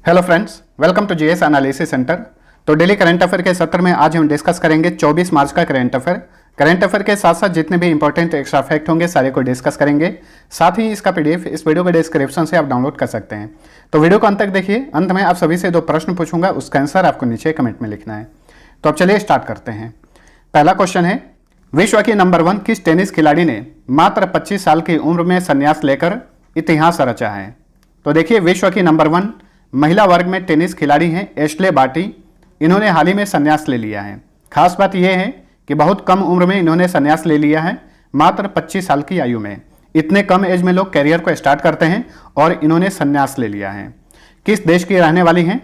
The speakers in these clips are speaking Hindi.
Hello friends, welcome to GS analysis centre. तो डेली करंट अफेयर के सत्र में आज हम डिस्कस करेंगे 24 मार्च का करंट अफेयर। करंट अफेयर के साथ साथ जितने भी इंपॉर्टेंट एक्स्ट्रा फैक्ट होंगे सारे को डिस्कस करेंगे। साथ ही इसका पीडीएफ इस वीडियो के डिस्क्रिप्शन से आप डाउनलोड कर सकते हैं। तो वीडियो को अंत तक देखिए। अंत में आप सभी से 2 प्रश्न पूछूंगा, उसका आंसर आपको नीचे कमेंट में लिखना है। तो अब चलिए स्टार्ट करते हैं। पहला क्वेश्चन है, विश्व की नंबर 1 किस टेनिस खिलाड़ी ने मात्र 25 साल की उम्र में संन्यास लेकर इतिहास रचा है? तो देखिए, विश्व की नंबर 1 महिला वर्ग में टेनिस खिलाड़ी हैं एशले बार्टी। इन्होंने हाल ही में संन्यास ले लिया है। खास बात यह है कि बहुत कम उम्र में इन्होंने संन्यास ले लिया है, मात्र 25 साल की आयु में। इतने कम एज में लोग करियर को स्टार्ट करते हैं और इन्होंने संन्यास ले लिया है। किस देश की रहने वाली हैं?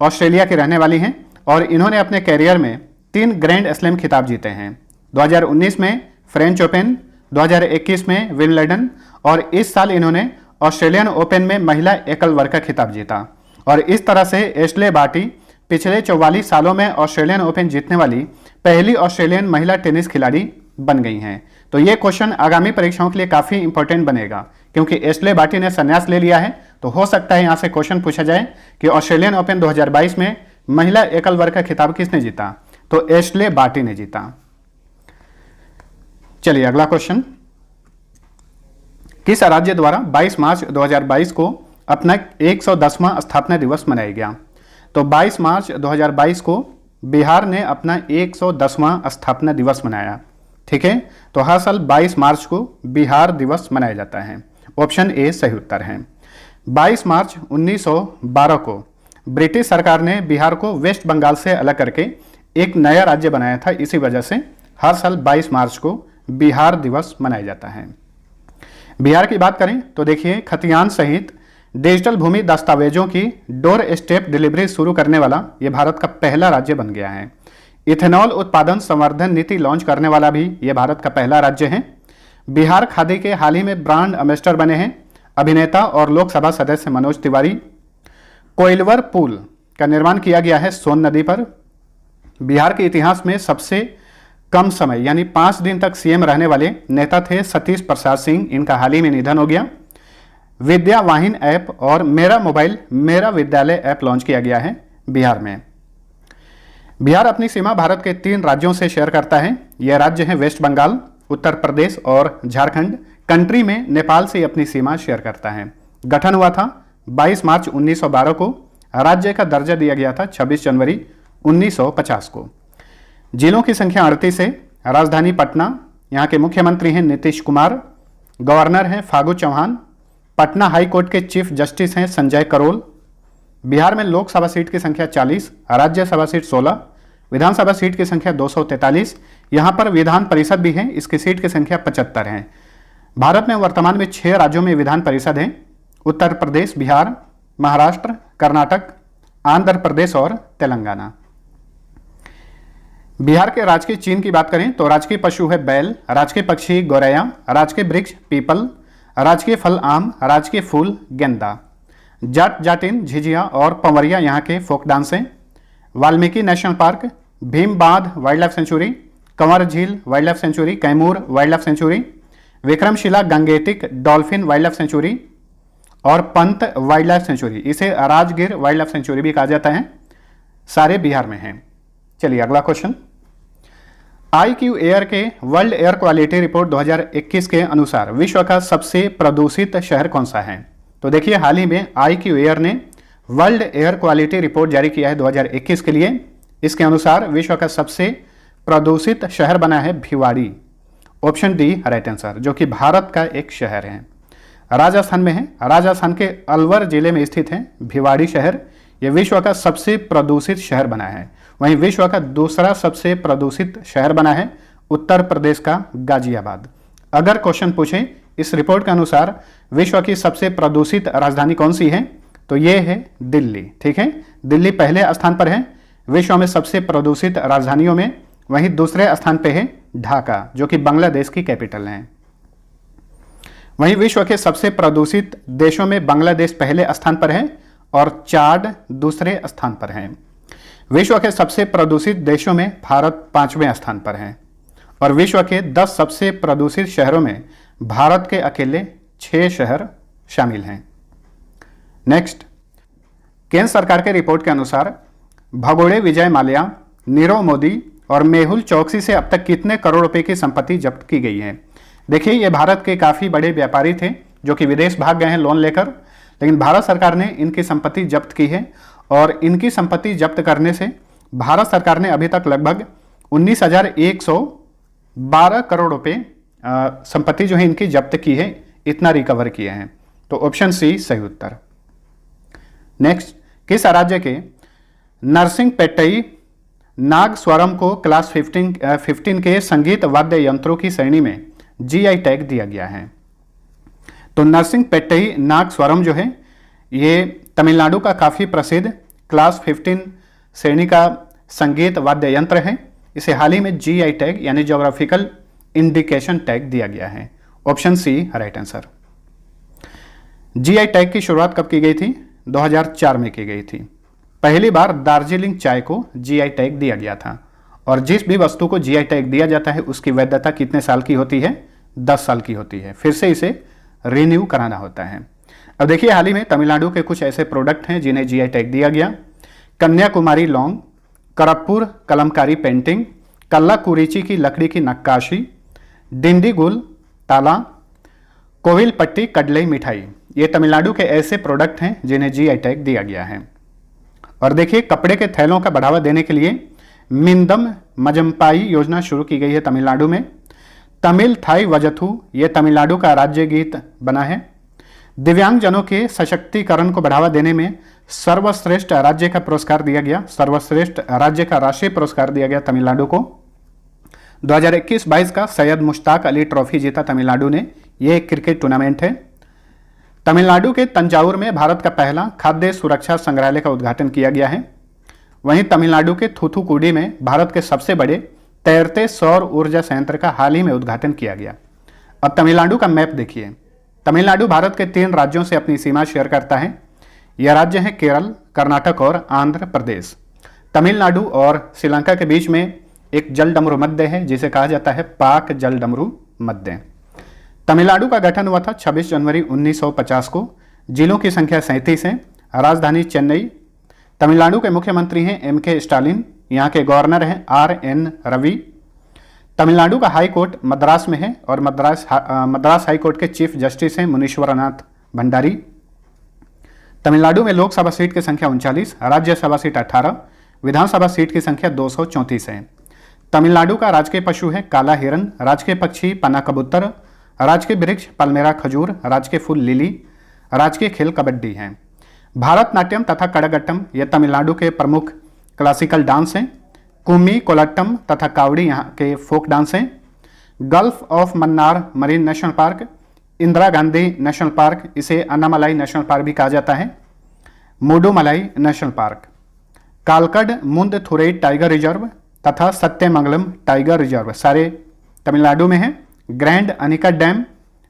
ऑस्ट्रेलिया की रहने वाली हैं और इन्होंने अपने करियर में 3 ग्रैंड स्लैम खिताब जीते हैं। 2019 में फ्रेंच ओपन, 2021 में विंबलडन और इस साल इन्होंने ऑस्ट्रेलियन ओपन में महिला एकल वर्ग का खिताब जीता। और इस तरह से एशले बार्टी पिछले 44 सालों में ऑस्ट्रेलियन ओपन जीतने वाली पहली ऑस्ट्रेलियन महिला टेनिस खिलाड़ी बन गई हैं। तो ये क्वेश्चन आगामी परीक्षाओं के लिए काफ़ी इंपॉर्टेंट बनेगा, क्योंकि एशले बार्टी ने संन्यास ले लिया है। तो हो सकता है यहाँ से क्वेश्चन पूछा जाए कि ऑस्ट्रेलियन ओपन 2022 में महिला एकल वर्ग का खिताब किसने जीता? तो एशले बार्टी ने जीता। चलिए अगला क्वेश्चन, किस राज्य द्वारा 22 मार्च 2022 को अपना 110वां स्थापना दिवस मनाया गया? तो 22 मार्च 2022 को बिहार ने अपना 110वां स्थापना दिवस मनाया। ठीक है, तो हर साल 22 मार्च को बिहार दिवस मनाया जाता है। ऑप्शन ए सही उत्तर है। 22 मार्च 1912 को ब्रिटिश सरकार ने बिहार को वेस्ट बंगाल से अलग करके एक नया राज्य बनाया था। इसी वजह से हर साल 22 मार्च को बिहार दिवस मनाया जाता है। बिहार की बात करें तो देखिए, खतियान सहित डिजिटल भूमि दस्तावेजों की डोर स्टेप डिलीवरी शुरू करने वाला यह भारत का पहला राज्य बन गया है। इथेनॉल उत्पादन संवर्धन नीति लॉन्च करने वाला भी यह भारत का पहला राज्य है। बिहार खादी के हाल ही में ब्रांड एम्बेसडर बने हैं अभिनेता और लोकसभा सदस्य मनोज तिवारी। कोइलवर पुल का निर्माण किया गया है सोन नदी पर। बिहार के इतिहास में सबसे कम समय यानी 5 दिन तक सीएम रहने वाले नेता थे सतीश प्रसाद सिंह। इनका हाल ही में निधन हो गया। विद्या वाहिन ऐप और मेरा मोबाइल मेरा विद्यालय ऐप लॉन्च किया गया है बिहार में। बिहार अपनी सीमा भारत के 3 राज्यों से शेयर करता है। यह राज्य हैं वेस्ट बंगाल, उत्तर प्रदेश और झारखंड। कंट्री में नेपाल से अपनी सीमा शेयर करता है। गठन हुआ था 22 मार्च 1912 को। राज्य का दर्जा दिया गया था 26 जनवरी 1950 को। जिलों की संख्या 38 है। राजधानी पटना, यहाँ के मुख्यमंत्री हैं नीतीश कुमार, गवर्नर हैं फागू चौहान। पटना हाई कोर्ट के चीफ जस्टिस हैं संजय करोल। बिहार में लोकसभा सीट की संख्या 40, राज्यसभा सीट 16, विधानसभा सीट की संख्या 243। यहाँ पर विधान परिषद भी है, इसकी सीट की संख्या 75 है। भारत में वर्तमान में 6 राज्यों में विधान परिषद है, उत्तर प्रदेश, बिहार, महाराष्ट्र, कर्नाटक, आंध्र प्रदेश और तेलंगाना। बिहार के राजकीय चिन्ह की बात करें तो राजकीय पशु है बैल, राजकीय पक्षी गौरैया, राजकीय वृक्ष पीपल, राजकीय फल आम, राजकीय फूल गेंदा। जाट जाटिन झिझिया और पंवरिया यहाँ के फोक डांस हैं। वाल्मीकि नेशनल पार्क, भीम बांध वाइल्ड लाइफ सेंचुरी, कंवर झील wild life sanctuary, Kaimur wild life sanctuary, Vikramshila Gangetic dolphin wild life sanctuary और पंत वाइल्ड लाइफ सेंचुरी, इसे राजगिर वाइल्ड लाइफ सेंचुरी भी कहा जाता है। सारे बिहार में हैं। चलिए अगला क्वेश्चन, IQ एयर के वर्ल्ड एयर क्वालिटी रिपोर्ट 2021 के अनुसार विश्व का सबसे प्रदूषित शहर कौन सा है? तो देखिए, हाल ही में IQ एयर ने वर्ल्ड एयर क्वालिटी रिपोर्ट जारी किया है 2021 के लिए। इसके अनुसार विश्व का सबसे प्रदूषित शहर बना है Bhiwadi. Option D right answer, जो कि भारत का एक शहर है, राजस्थान में है। राजस्थान के अलवर जिले में स्थित है भिवाड़ी शहर। यह विश्व का सबसे प्रदूषित शहर बना है। वहीं विश्व का दूसरा सबसे प्रदूषित शहर बना है उत्तर प्रदेश का गाजियाबाद। अगर क्वेश्चन पूछे इस रिपोर्ट के अनुसार विश्व की सबसे प्रदूषित राजधानी कौन सी है, तो ये है दिल्ली। ठीक है, दिल्ली पहले स्थान पर है विश्व में सबसे प्रदूषित राजधानियों में। वहीं दूसरे स्थान पर है ढाका, जो कि बांग्लादेश की कैपिटल है। वहीं विश्व के सबसे प्रदूषित देशों में बांग्लादेश पहले स्थान पर है और चाड दूसरे स्थान पर है। विश्व के सबसे प्रदूषित देशों में भारत 5वें स्थान पर है और विश्व के 10 सबसे प्रदूषित शहरों में भारत के अकेले 6 शहर शामिल हैं। नेक्स्ट, केंद्र सरकार के रिपोर्ट के अनुसार भगोड़े विजय माल्या, नीरव मोदी और मेहुल चौकसी से अब तक कितने करोड़ रुपए की संपत्ति जब्त की गई है। देखिए, ये भारत के काफ़ी बड़े व्यापारी थे जो कि विदेश भाग गए हैं लोन लेकर, लेकिन भारत सरकार ने इनकी संपत्ति जब्त की है और इनकी संपत्ति जब्त करने से भारत सरकार ने अभी तक लगभग 19,112 करोड़ रुपए संपत्ति जो है इनकी जब्त की है, इतना रिकवर किए हैं। तो ऑप्शन सी सही उत्तर। नेक्स्ट, किस राज्य के नरसिंहपेट्टई नागस्वरम को क्लास 15 के संगीत वाद्य यंत्रों की श्रेणी में जीआई टैग दिया गया है। तो नरसिंहपेट्टई नागस्वरम जो है ये तमिलनाडु का काफ़ी प्रसिद्ध क्लास 15 श्रेणी का संगीत वाद्य यंत्र है। इसे हाल ही में जीआई टैग यानी ज्योग्राफिकल इंडिकेशन टैग दिया गया है। Option C right answer. GI tag की शुरुआत कब की गई थी? 2004 में की गई थी। पहली बार दार्जिलिंग चाय को जीआई टैग दिया गया था और जिस भी वस्तु को जीआई टैग दिया जाता है उसकी वैधता कितने साल की होती है? 10 साल की होती है। फिर से इसे रिन्यू कराना होता है। अब देखिए, हाल ही में तमिलनाडु के कुछ ऐसे प्रोडक्ट हैं जिन्हें जीआई टैग दिया गया। कन्याकुमारी लौंग, करप्पुर कलमकारी पेंटिंग, कल्लाकुरिची की लकड़ी की नक्काशी, डिंडीगुल ताला, कोविलपट्टी कडलई मिठाई, ये तमिलनाडु के ऐसे प्रोडक्ट हैं जिन्हें जीआई टैग दिया गया है। और देखिए, कपड़े के थैलों का बढ़ावा देने के लिए मिंदम मजम्पाई योजना शुरू की गई है तमिलनाडु में। तमिल थाई वजथु ये तमिलनाडु का राज्य गीत बना है। दिव्यांगजनों के सशक्तिकरण को बढ़ावा देने में सर्वश्रेष्ठ राज्य का पुरस्कार दिया गया, सर्वश्रेष्ठ राज्य का राष्ट्रीय पुरस्कार दिया गया तमिलनाडु को। 2021-22 का सैयद मुश्ताक अली ट्रॉफी जीता तमिलनाडु ने। यह एक क्रिकेट टूर्नामेंट है। तमिलनाडु के तंजावुर में भारत का पहला खाद्य सुरक्षा संग्रहालय का उद्घाटन किया गया है। वहीं तमिलनाडु के थूथुकुडी में भारत के सबसे बड़े तैरते सौर ऊर्जा संयंत्र का हाल ही में उद्घाटन किया गया। अब तमिलनाडु का मैप देखिए। तमिलनाडु भारत के 3 राज्यों से अपनी सीमा शेयर करता है। यह राज्य हैं केरल, कर्नाटक और आंध्र प्रदेश। तमिलनाडु और श्रीलंका के बीच में एक जलडमरू मध्य है जिसे कहा जाता है पाक जलडमरू मध्य। तमिलनाडु का गठन हुआ था 26 जनवरी 1950 को। जिलों की संख्या 37 है। राजधानी चेन्नई। तमिलनाडु के मुख्यमंत्री हैं एम.के. स्टालिन। यहाँ के गवर्नर हैं R.N. रवि। तमिलनाडु का हाई कोर्ट मद्रास में है और मद्रास हाई कोर्ट के चीफ जस्टिस हैं मुनीश्वरनाथ भंडारी। तमिलनाडु में लोकसभा सीट की संख्या 39, राज्यसभा सीट 18, विधानसभा सीट की संख्या 234 है। तमिलनाडु का राजकीय पशु है काला हिरन, राजकीय पक्षी पन्ना कबूतर, राजकीय वृक्ष पल्मेरा खजूर, राजकीय फूल लिली, राजकीय खेल कबड्डी है। भारतनाट्यम तथा कड़गट्टम ये तमिलनाडु के प्रमुख क्लासिकल डांस हैं। कुम्मी, कोलट्टम तथा कावड़ी यहाँ के फोक डांस हैं। Gulf of Mannar marine national park, Indira Gandhi national park, इसे अन्नामलाई नेशनल पार्क भी कहा जाता है। Mudumalai national park, कालकड मुंदथुरई tiger reserve तथा सत्यमंगलम टाइगर रिजर्व सारे तमिलनाडु में हैं। Grand Anika dam,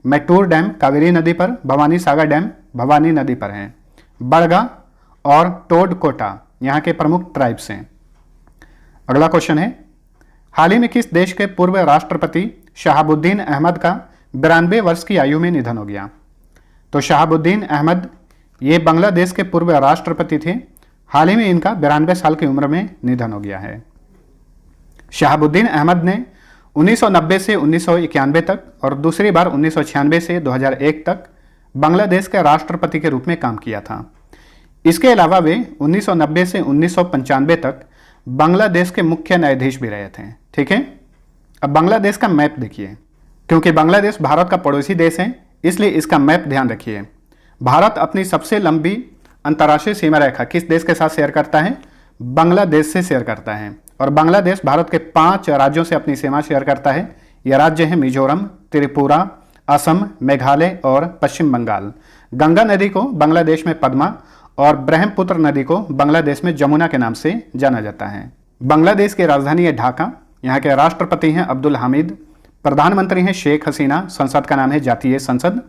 Mettur dam Kaveri नदी पर, भवानी सागर डैम भवानी नदी पर हैं। बड़गा और टोडकोटा यहाँ के प्रमुख ट्राइब्स हैं। अगला क्वेश्चन है, हाल ही में किस देश के पूर्व राष्ट्रपति शहाबुद्दीन अहमद का 92 वर्ष की आयु में निधन हो गया? तो शहाबुद्दीन अहमद ये बांग्लादेश के पूर्व राष्ट्रपति थे। हाल ही में इनका 92 साल की उम्र में निधन हो गया है। शहाबुद्दीन अहमद ने 1990 से 1991 तक और दूसरी बार 1996 से 2001 तक बांग्लादेश के राष्ट्रपति के रूप में काम किया था। इसके अलावा वे 1990 से 1995 तक बांग्लादेश के मुख्य न्यायाधीश भी रहे थे। ठीक है, अब बांग्लादेश का मैप देखिए। क्योंकि बांग्लादेश भारत का पड़ोसी देश है इसलिए इसका मैप ध्यान रखिए। भारत अपनी सबसे लंबी अंतर्राष्ट्रीय सीमा रेखा किस देश के साथ शेयर करता है? बांग्लादेश से शेयर करता है। और बांग्लादेश भारत के 5 राज्यों से अपनी सीमा शेयर करता है। यह राज्य हैं मिजोरम, त्रिपुरा, असम, मेघालय और पश्चिम बंगाल। गंगा नदी को बांग्लादेश में पद्मा और ब्रह्मपुत्र नदी को बांग्लादेश में जमुना के नाम से जाना जाता है। बांग्लादेश की राजधानी है ढाका। यहाँ के राष्ट्रपति हैं अब्दुल हामिद, प्रधानमंत्री हैं शेख हसीना, संसद का नाम है जातीय संसद,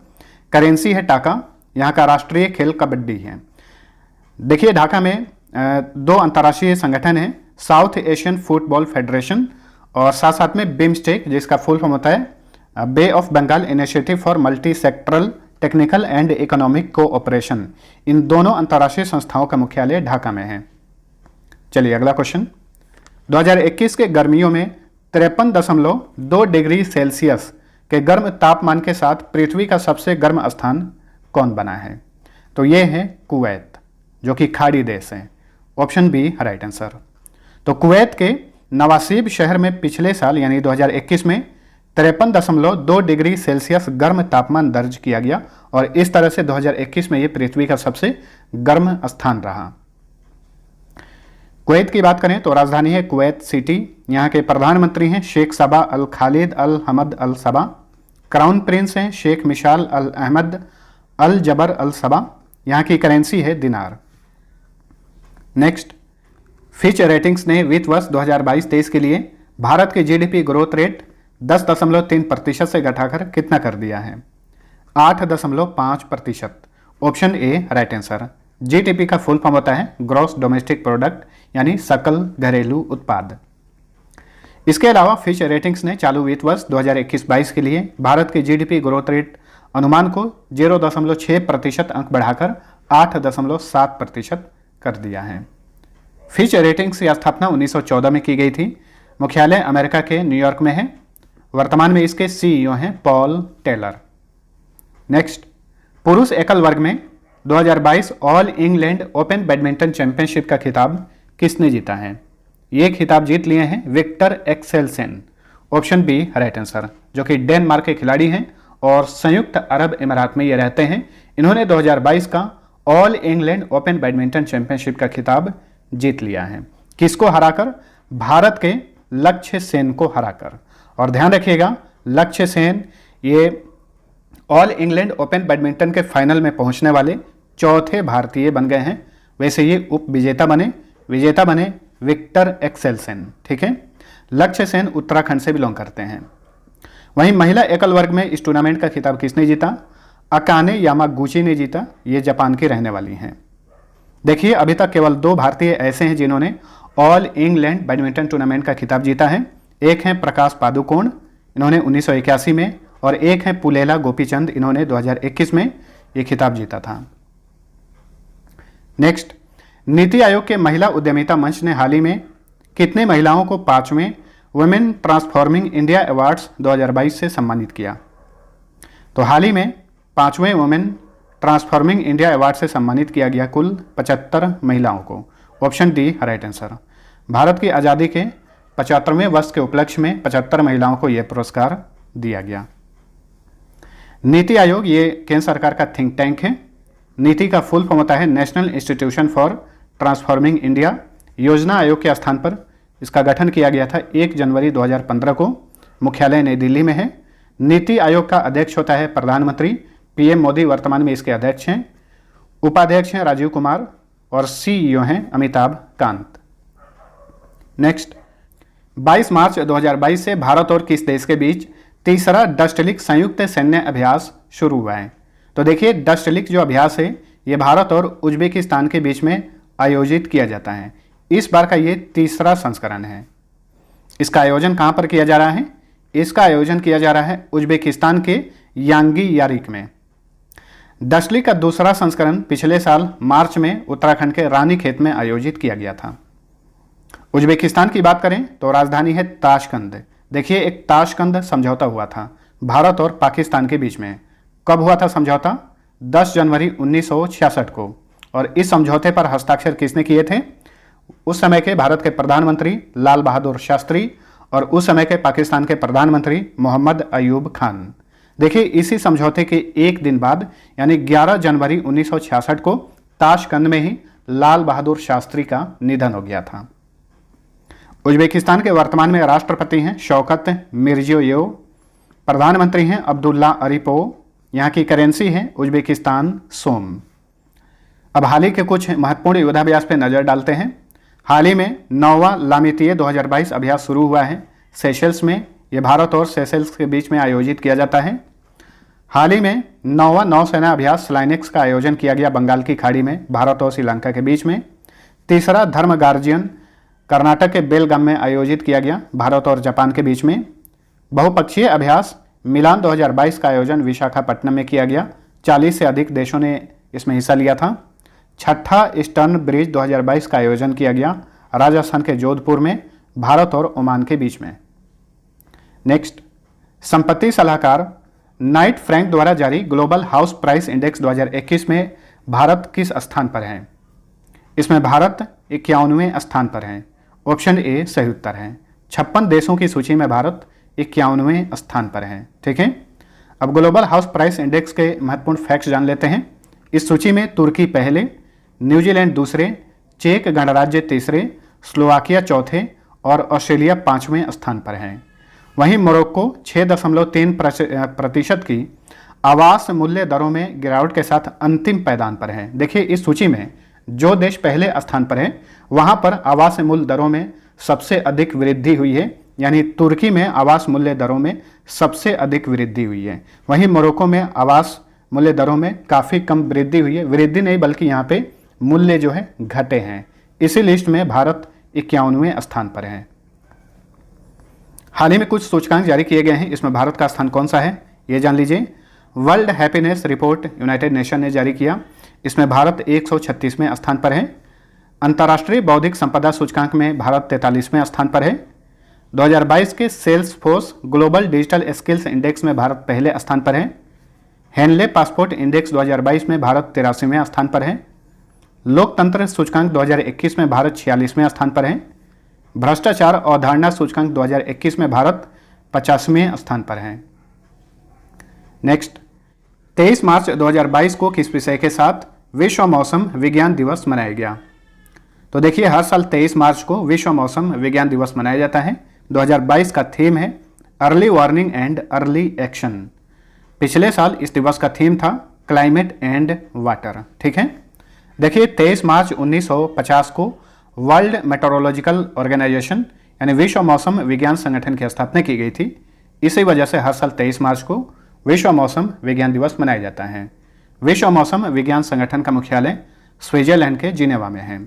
करेंसी है टाका, यहाँ का राष्ट्रीय खेल कबड्डी है। देखिए, ढाका में 2 अंतर्राष्ट्रीय संगठन हैं, साउथ एशियन फुटबॉल फेडरेशन और साथ साथ में बिम्स्टेक जिसका फुल फॉर्म होता है bay of Bengal initiative for multi sectoral technical and economic cooperation, इन दोनों अंतर्राष्ट्रीय संस्थाओं का मुख्यालय ढाका में है। चलिए अगला क्वेश्चन, 2021 के गर्मियों में 53.2 डिग्री सेल्सियस के गर्म तापमान के साथ पृथ्वी का सबसे गर्म स्थान कौन बना है? तो ये है कुवैत, जो कि खाड़ी देश है। Option B right answer. तो कुवैत के नवासीब शहर में पिछले साल यानी 2021 में 53.2 डिग्री सेल्सियस गर्म तापमान दर्ज किया गया और इस तरह से 2021 में ये पृथ्वी का सबसे गर्म स्थान रहा। कुवैत की बात करें तो राजधानी है कुवैत सिटी। यहाँ के प्रधानमंत्री हैं शेख सबा अल खालिद अल हमद अल सबा। क्राउन प्रिंस हैं शेख मिशाल अल अहमद अल जबर अल सबा। यहाँ की करेंसी है दिनार। नेक्स्ट, फिच रेटिंग्स ने वित्त वर्ष 2022-23 के लिए भारत के जीडीपी ग्रोथ रेट 10.3% से घटाकर कितना कर दिया है? 8.5%। Option A right answer. GDP का फुल फॉर्म होता है ग्रॉस डोमेस्टिक प्रोडक्ट, यानी सकल घरेलू उत्पाद। इसके अलावा फिच रेटिंग्स ने चालू वित्त वर्ष 2021-22 के लिए भारत के जीडीपी ग्रोथ रेट अनुमान को 0.6% अंक बढ़ाकर 8.7% कर दिया है। फिच रेटिंग्स की स्थापना 1914 में की गई थी। मुख्यालय अमेरिका के न्यूयॉर्क में है। वर्तमान में इसके सीईओ हैं पॉल टेलर। नेक्स्ट, पुरुष एकल वर्ग में 2022 all England open badminton championship का खिताब किसने जीता है? ये खिताब जीत लिए हैं Victor Axelsen. Option B right answer, जो कि डेनमार्क के खिलाड़ी हैं और संयुक्त अरब अमीरात में ये रहते हैं। इन्होंने 2022 का all England open badminton championship का खिताब जीत लिया है। किसको हराकर? भारत के लक्ष्य सेन को हराकर। और ध्यान रखिएगा, लक्ष्य सेन ये ऑल इंग्लैंड ओपन बैडमिंटन के फाइनल में पहुंचने वाले चौथे भारतीय बन गए हैं। वैसे ये उप विजेता बने विक्टर एक्सेलसेन। ठीक है, लक्ष्य सेन उत्तराखंड से बिलोंग करते हैं। वहीं महिला एकल वर्ग में इस टूर्नामेंट का खिताब किसने जीता? अकाने यामागुची ने जीता। ये जापान की रहने वाली हैं। देखिए, अभी तक केवल 2 भारतीय ऐसे हैं जिन्होंने ऑल इंग्लैंड बैडमिंटन टूर्नामेंट का खिताब जीता है। एक हैं प्रकाश पादुकोण, इन्होंने 1981 में, और एक हैं पुलेला गोपीचंद, इन्होंने 2021 में ये खिताब जीता था। नेक्स्ट, नीति आयोग के महिला उद्यमिता मंच ने हाल ही में कितने महिलाओं को 5वें वुमेन ट्रांसफॉर्मिंग इंडिया अवार्ड्स 2022 से सम्मानित किया? तो हाल ही में 5वें वुमेन ट्रांसफॉर्मिंग इंडिया अवार्ड से सम्मानित किया गया कुल 75 महिलाओं को। Option D right answer. Bharat की आज़ादी के 75वें वर्ष के उपलक्ष्य में 75 महिलाओं को यह पुरस्कार दिया गया। नीति आयोग ये केंद्र सरकार का थिंक टैंक है। नीति का फुल फॉर्म होता है national institution for transforming India. योजना आयोग के स्थान पर इसका गठन किया गया था 1 जनवरी 2015 को। मुख्यालय नई दिल्ली में है। नीति आयोग का अध्यक्ष होता है प्रधानमंत्री। पीएम मोदी वर्तमान में इसके अध्यक्ष हैं। उपाध्यक्ष हैं राजीव कुमार और सीईओ हैं अमिताभ कांत। नेक्स्ट, 22 मार्च 2022 से भारत और किस देश के बीच तीसरा डस्टलिक संयुक्त सैन्य अभ्यास शुरू हुआ है? तो देखिए, डस्टलिक जो अभ्यास है ये भारत और उज्बेकिस्तान के बीच में आयोजित किया जाता है। इस बार का ये तीसरा संस्करण है। इसका आयोजन कहाँ पर किया जा रहा है? इसका आयोजन किया जा रहा है उज्बेकिस्तान के यांगी यारिक में। डस्टलिक का दूसरा संस्करण पिछले साल मार्च में उत्तराखंड के रानीखेत में आयोजित किया गया था। उज्बेकिस्तान की बात करें तो राजधानी है ताशकंद। देखिए, एक ताशकंद समझौता हुआ था भारत और पाकिस्तान के बीच में। कब हुआ था समझौता? 10 जनवरी 1966 को। और इस समझौते पर हस्ताक्षर किसने किए थे? उस समय के भारत के प्रधानमंत्री लाल बहादुर शास्त्री और उस समय के पाकिस्तान के प्रधानमंत्री मोहम्मद अयूब खान। देखिए, इसी समझौते के एक दिन बाद यानी 11 जनवरी 1966 को ताशकंद में ही लाल बहादुर शास्त्री का निधन हो गया था। उज्बेकिस्तान के वर्तमान में राष्ट्रपति हैं शौकत मिर्जियोयेव। प्रधानमंत्री हैं अब्दुल्ला अरीपोव। यहाँ की करेंसी है उज्बेकिस्तान सोम। अब हाल ही के कुछ महत्वपूर्ण युद्धाभ्यास पर नजर डालते हैं। हाल ही में 9वां लामितीय 2022 अभ्यास शुरू हुआ है सेशेल्स में। यह भारत और सेशेल्स के बीच में आयोजित किया जाता है। हाल ही में 9वां नौसेना अभ्यास स्लाइनेक्स का आयोजन किया गया बंगाल की खाड़ी में भारत और श्रीलंका के बीच में। तीसरा धर्म गार्जियन कर्नाटक के बेलगाम में आयोजित किया गया भारत और जापान के बीच में। बहुपक्षीय अभ्यास मिलान 2022 का आयोजन विशाखापट्टनम में किया गया 40 से अधिक देशों ने इसमें हिस्सा लिया था। छठा ईस्टर्न ब्रिज 2022 का आयोजन किया गया राजस्थान के जोधपुर में, भारत और ओमान के बीच में। नेक्स्ट, संपत्ति सलाहकार नाइट फ्रैंक द्वारा जारी ग्लोबल हाउस प्राइस इंडेक्स 2021 में भारत किस स्थान पर है? इसमें भारत 51वें स्थान पर है। ऑप्शन ए सही उत्तर है। 56 देशों की सूची में भारत 51वें स्थान पर है। ठीक है, अब ग्लोबल हाउस प्राइस इंडेक्स के महत्वपूर्ण फैक्ट्स जान लेते हैं। इस सूची में तुर्की पहले, न्यूजीलैंड दूसरे, चेक गणराज्य तीसरे, स्लोवाकिया चौथे और ऑस्ट्रेलिया 5वें स्थान पर है। वहीं मोरक्को 6.3% की आवास मूल्य दरों में गिरावट के साथ अंतिम पायदान पर है। देखिए, इस सूची में जो देश पहले स्थान पर है वहां पर आवास मूल्य दरों में सबसे अधिक वृद्धि हुई है, यानी तुर्की में आवास मूल्य दरों में सबसे अधिक वृद्धि हुई है। वहीं मोरक्को में आवास मूल्य दरों में काफ़ी कम वृद्धि हुई है। वृद्धि नहीं बल्कि यहाँ पे मूल्य जो है घटे हैं। इसी लिस्ट में भारत 51वें स्थान पर है। हाल ही में कुछ सूचकांक जारी किए गए हैं, इसमें भारत का स्थान कौन सा है ये जान लीजिए। World happiness report United nation ने जारी किया, इसमें भारत 136वें स्थान पर है। अंतर्राष्ट्रीय बौद्धिक संपदा सूचकांक में भारत 43वें स्थान पर है। 2022 के Salesforce global digital skills index में भारत पहले स्थान पर है। हेनले पासपोर्ट इंडेक्स 2022 में भारत 83वें स्थान पर है। लोकतंत्र सूचकांक 2021 में भारत 46वें स्थान पर है। भ्रष्टाचार अवधारणा सूचकांक 2021 में भारत 50वें स्थान पर है। नेक्स्ट, 23 मार्च 2022 को किस विषय के साथ विश्व मौसम विज्ञान दिवस मनाया गया? तो देखिए, हर साल 23 मार्च को विश्व मौसम विज्ञान दिवस मनाया जाता है। 2022 का थीम है early warning and early action. पिछले साल इस दिवस का थीम था क्लाइमेट एंड वाटर। ठीक है, देखिए 23 मार्च 1950 को वर्ल्ड मेट्रोलॉजिकल ऑर्गेनाइजेशन यानी विश्व मौसम विज्ञान संगठन की स्थापना की गई थी। इसी वजह से हर साल 23 मार्च को विश्व मौसम विज्ञान दिवस मनाया जाता है। विश्व मौसम विज्ञान संगठन का मुख्यालय स्विट्जरलैंड के जिनेवा में है।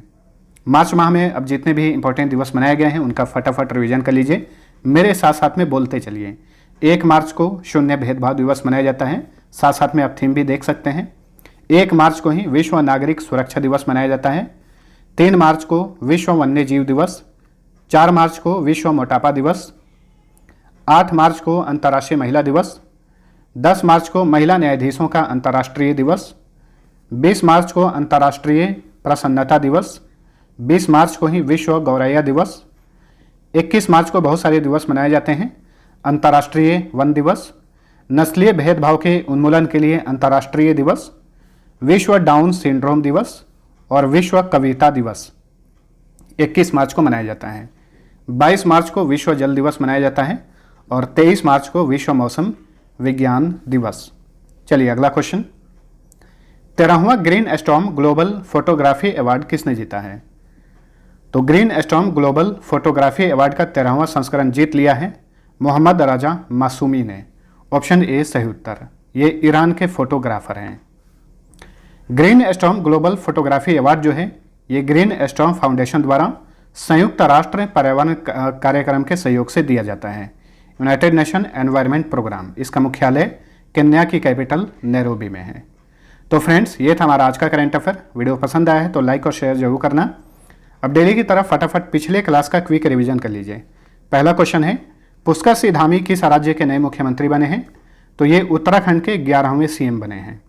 मार्च माह में अब जितने भी इंपॉर्टेंट दिवस मनाए गए हैं उनका फटाफट रिवीजन कर लीजिए, मेरे साथ साथ में बोलते चलिए। 1 मार्च को शून्य भेदभाव दिवस मनाया जाता है, साथ साथ में आप थीम भी देख सकते हैं। 1 मार्च को ही विश्व नागरिक सुरक्षा दिवस मनाया जाता है। 3 मार्च को विश्व वन्य जीव दिवस, 4 मार्च को विश्व मोटापा दिवस, 8 मार्च को अंतर्राष्ट्रीय महिला दिवस, 10 मार्च को महिला न्यायाधीशों का अंतर्राष्ट्रीय दिवस, 20 मार्च को अंतर्राष्ट्रीय प्रसन्नता दिवस, 20 मार्च को ही विश्व गौरैया दिवस, 21 मार्च को बहुत सारे दिवस मनाए जाते हैं। अंतर्राष्ट्रीय वन दिवस, नस्लीय भेदभाव के उन्मूलन के लिए अंतर्राष्ट्रीय दिवस, विश्व डाउन सिंड्रोम दिवस और विश्व कविता दिवस 21 मार्च को मनाया जाता है। 22 मार्च को विश्व जल दिवस मनाया जाता है और 23 मार्च को विश्व मौसम विज्ञान दिवस। चलिए अगला क्वेश्चन, 13वां green storm global photography award किसने जीता है? तो green storm global photography award का 13वां संस्करण जीत लिया है मोहम्मद रजा मासूमी ने। ऑप्शन ए सही उत्तर, ये ईरान के फोटोग्राफर हैं। Green storm global photography award जो है ये ग्रीन स्टॉर्म फाउंडेशन द्वारा संयुक्त राष्ट्र पर्यावरण कार्यक्रम के सहयोग से दिया जाता है। यूनाइटेड नेशन एनवायरनमेंट प्रोग्राम, इसका मुख्यालय केन्या की कैपिटल नैरोबी में है। तो फ्रेंड्स, ये था हमारा आज का करंट अफेयर। वीडियो पसंद आया है तो लाइक और शेयर जरूर करना। अब डेली की तरफ फटाफट पिछले क्लास का क्विक रिवीजन कर लीजिए। पहला क्वेश्चन है, पुष्कर सिंह धामी किस राज्य के नए मुख्यमंत्री बने हैं? तो ये उत्तराखंड के 11वें सीएम बने हैं।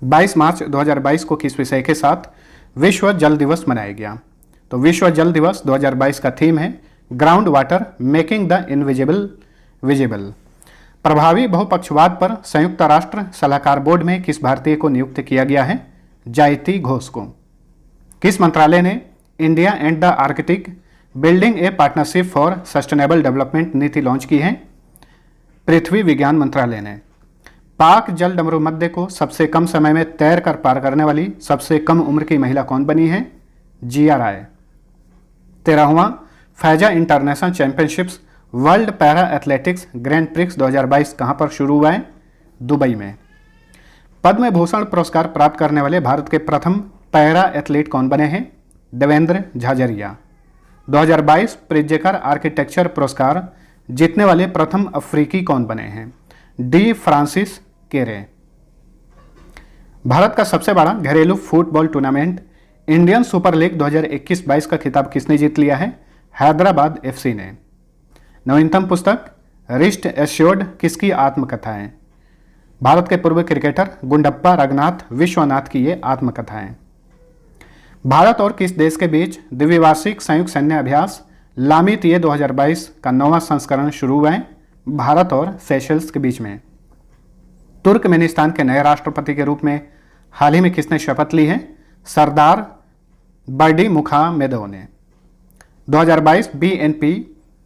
22 मार्च 2022 को किस विषय के साथ विश्व जल दिवस मनाया गया? तो विश्व जल दिवस 2022 का थीम है ground water making the invisible visible. प्रभावी बहुपक्षवाद पर संयुक्त राष्ट्र सलाहकार बोर्ड में किस भारतीय को नियुक्त किया गया है? जायती घोष को। किस मंत्रालय ने India and the Arctic building A partnership for sustainable development नीति लॉन्च की है? पृथ्वी विज्ञान मंत्रालय ने। पाक जल डमरू मध्य को सबसे कम समय में तैर कर पार करने वाली सबसे कम उम्र की महिला कौन बनी है? जिया राय। 13वां Fazza international championships world para athletics grand prix 2022 कहां पर शुरू हुआ है? दुबई में। पद्म भूषण पुरस्कार प्राप्त करने वाले भारत के प्रथम पैरा एथलीट कौन बने हैं? देवेंद्र झाझरिया। 2022 प्रिज्कर आर्किटेक्चर पुरस्कार जीतने वाले प्रथम अफ्रीकी कौन बने हैं? डी फ्रांसिस केरे। भारत का सबसे बड़ा घरेलू football tournament Indian super league 2021-22 का खिताब किसने जीत लिया है? हैदराबाद एफसी ने। नवीनतम पुस्तक रिस्ट एश्योर्ड किसकी आत्मकथा है? भारत के पूर्व क्रिकेटर गुंडप्पा रघुनाथ विश्वनाथ की ये आत्मकथा है। भारत और किस देश के बीच द्विवार्षिक संयुक्त सैन्य अभ्यास लामितीये 2022 का 9वां संस्करण शुरू हुआ है? भारत और सेशल्स के बीच में। तुर्कमेनिस्तान के नए राष्ट्रपति के रूप में हाल ही में किसने शपथ ली है? सरदार बर्डीमुखामेदोव ने। 2022 BNP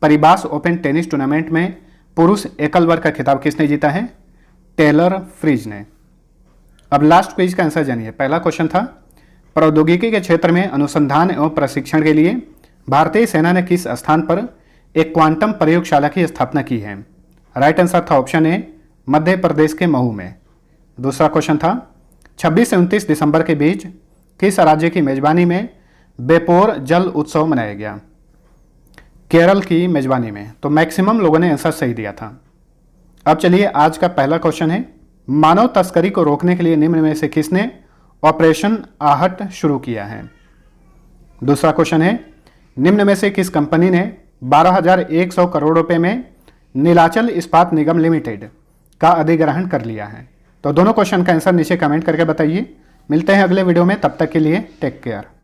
Paribas open tennis tournament में पुरुष एकल वर्ग का खिताब किसने जीता है? टेलर फ्रिज ने। अब लास्ट क्विज का आंसर जानिए। पहला क्वेश्चन था, प्रौद्योगिकी के क्षेत्र में अनुसंधान एवं प्रशिक्षण के लिए भारतीय सेना ने किस स्थान पर एक क्वांटम प्रयोगशाला की स्थापना की है? राइट आंसर था ऑप्शन ए, मध्य प्रदेश के महू में। दूसरा क्वेश्चन था, 26 से 29 दिसंबर के बीच किस राज्य की मेजबानी में बेपोर जल उत्सव मनाया गया? केरल की मेजबानी में। तो मैक्सिमम लोगों ने आंसर सही दिया था। अब चलिए आज का पहला क्वेश्चन है, मानव तस्करी को रोकने के लिए निम्न में से किसने ऑपरेशन आहट शुरू किया है? दूसरा क्वेश्चन है, निम्न में से किस कंपनी ने 12,100 करोड़ रुपए में नीलाचल इस्पात निगम लिमिटेड का अधिग्रहण कर लिया है? तो दोनों क्वेश्चन का आंसर नीचे कमेंट करके बताइए। मिलते हैं अगले वीडियो में, तब तक के लिए टेक केयर।